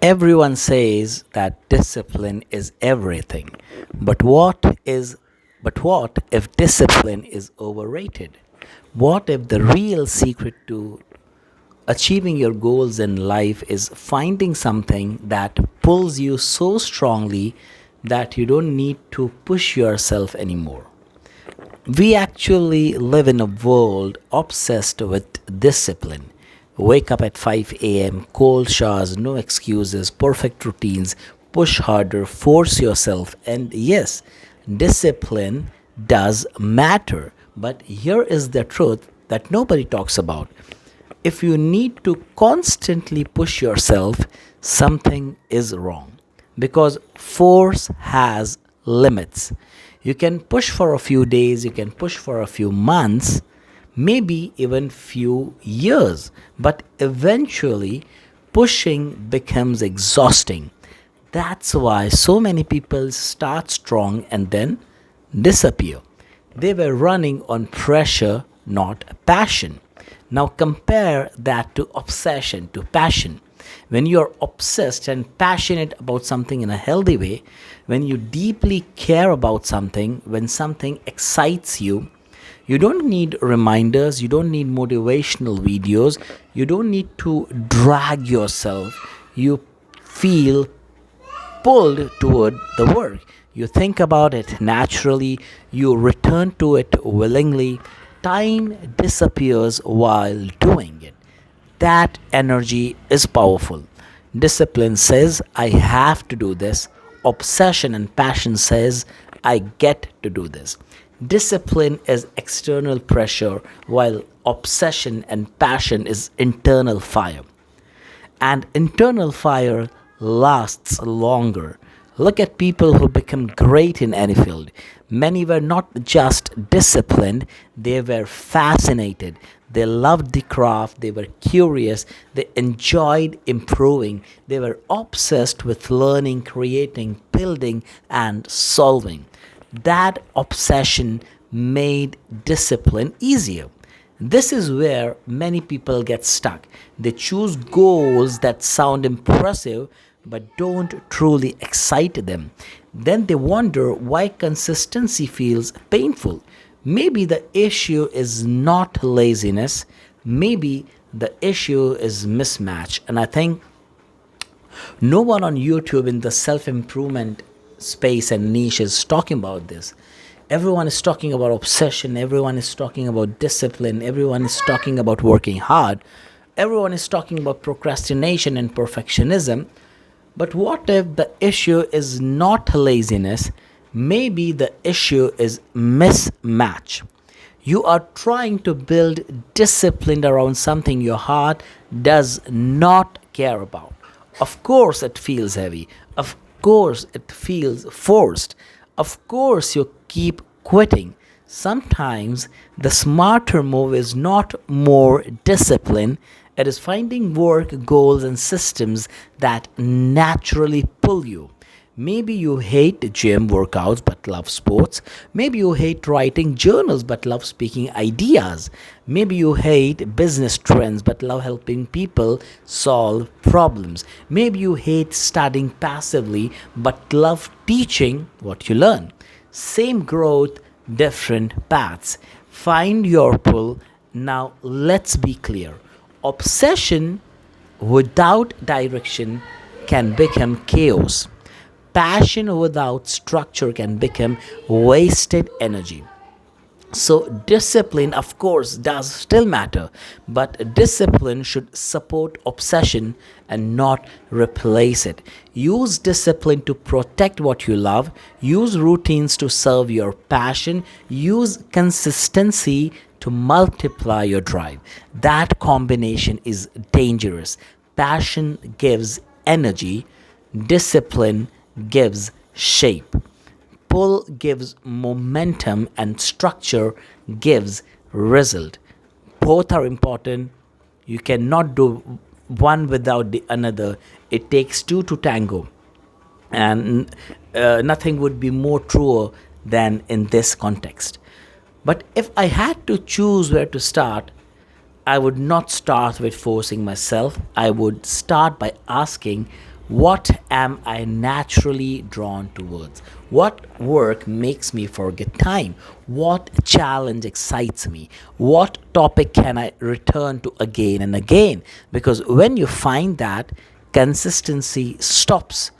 Everyone says that discipline is everything. But what if discipline is overrated? What if the real secret to achieving your goals in life is finding something that pulls you so strongly that you don't need to push yourself anymore? We actually live in a world obsessed with discipline. Wake up at 5 a.m., cold showers, no excuses, perfect routines, push harder, force yourself. And yes, discipline does matter. But here is the truth that nobody talks about. If you need to constantly push yourself, something is wrong because force has limits. You can push for a few days, you can push for a few months, maybe even few years, but eventually pushing becomes exhausting. That's why so many people start strong and then disappear. They were running on pressure, not passion. Now compare that to obsession, to passion. When you're obsessed and passionate about something in a healthy way, when you deeply care about something, when something excites you, you don't need reminders, you don't need motivational videos, you don't need to drag yourself. You feel pulled toward the work. You think about it naturally, you return to it willingly. Time disappears while doing it. That energy is powerful. Discipline says, I have to do this. Obsession and passion says, I get to do this. Discipline is external pressure, while obsession and passion is internal fire, and internal fire lasts longer. Look at people who become great in any field. Many were not just disciplined, they were fascinated. They loved the craft, they were curious, they enjoyed improving, they were obsessed with learning, creating, building, and solving. That obsession made discipline easier. This is where many people get stuck. They choose goals that sound impressive but don't truly excite them. Then they wonder why consistency feels painful. Maybe the issue is not laziness, maybe the issue is mismatch. And I think no one on YouTube in the self improvement space and niche is talking about this. Everyone is talking about obsession, everyone is talking about discipline, everyone is talking about working hard, everyone is talking about procrastination and perfectionism. But what if the issue is not laziness? Maybe the issue is mismatch. You are trying to build discipline around something your heart does not care about. Of course, it feels heavy. Of course, it feels forced. Of course, you keep quitting. Sometimes the smarter move is not more discipline, it is finding work, goals, and systems that naturally pull you. Maybe you hate gym workouts but love sports. Maybe you hate writing journals but love speaking ideas. Maybe you hate business trends but love helping people solve problems. Maybe you hate studying passively but love teaching what you learn. Same growth, different paths. Find your pull. Now, let's be clear. Obsession without direction can become chaos. Passion without structure can become wasted energy. So, discipline, of course, does still matter, but discipline should support obsession and not replace it. Use discipline to protect what you love, use routines to serve your passion, use consistency to multiply your drive. That combination is dangerous. Passion gives energy, discipline gives shape. Pull gives momentum and structure gives result. Both are important. You cannot do one without the another. It takes two to tango, and nothing would be more truer than in this context. But if I had to choose where to start, I would not start with forcing myself. I would start by asking, What am I naturally drawn towards? What work makes me forget time? What challenge excites me? What topic can I return to again and again? Because when you find that, consistency stops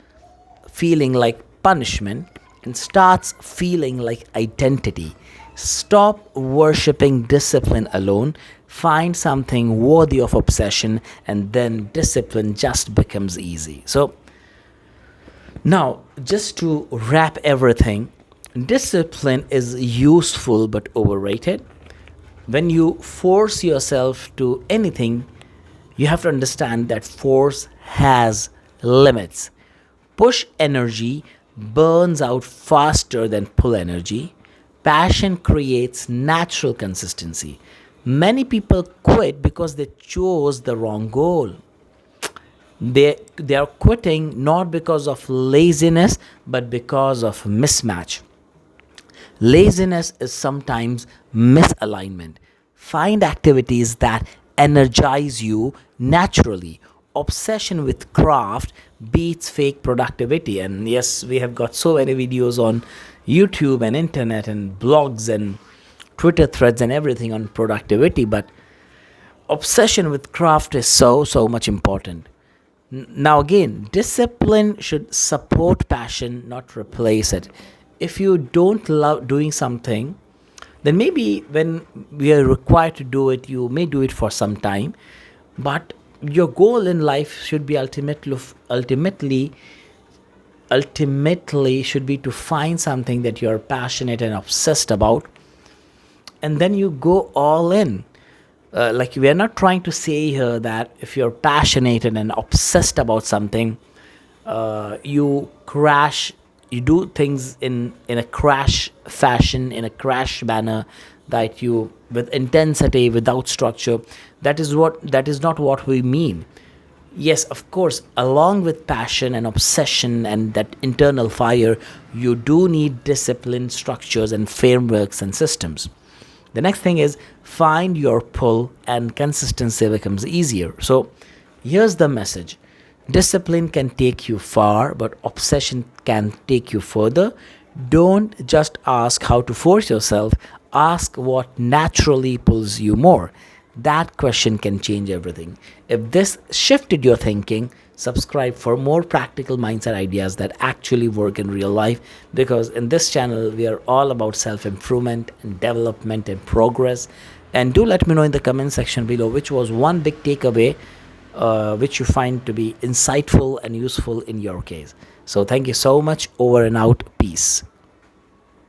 feeling like punishment and starts feeling like identity. Stop worshipping discipline alone. Find something worthy of obsession, and then discipline just becomes easy. So, now, just to wrap everything, discipline is useful but overrated. When you force yourself to anything, you have to understand that force has limits. Push energy burns out faster than pull energy. Passion creates natural consistency. Many people quit because they chose the wrong goal. They are quitting not because of laziness but because of mismatch. Laziness is sometimes misalignment. Find activities that energize you naturally. Obsession with craft beats fake productivity. And yes, we have got so many videos on YouTube and internet and blogs and Twitter threads and everything on productivity, but obsession with craft is so much important. Now, again, discipline should support passion, not replace it. If you don't love doing something, then maybe when we are required to do it, you may do it for some time, but your goal in life should be ultimately should be to find something that you're passionate and obsessed about, and then you go all in. Like, we are not trying to say here that if you're passionate and obsessed about something, you crash, you do things in a crash fashion, in a crash manner, that you with intensity without structure. That is not what we mean. Yes, of course, along with passion and obsession and that internal fire, you do need discipline, structures, and frameworks and systems. The next thing is find your pull, and consistency becomes easier. So, here's the message: discipline can take you far, but obsession can take you further. Don't just ask how to force yourself, ask what naturally pulls you more. That question can change everything. If this shifted your thinking, subscribe for more practical mindset ideas that actually work in real life. Because in this channel, we are all about self improvement and development and progress. And do let me know in the comment section below which was one big takeaway which you find to be insightful and useful in your case. So, thank you so much. Over and out. Peace.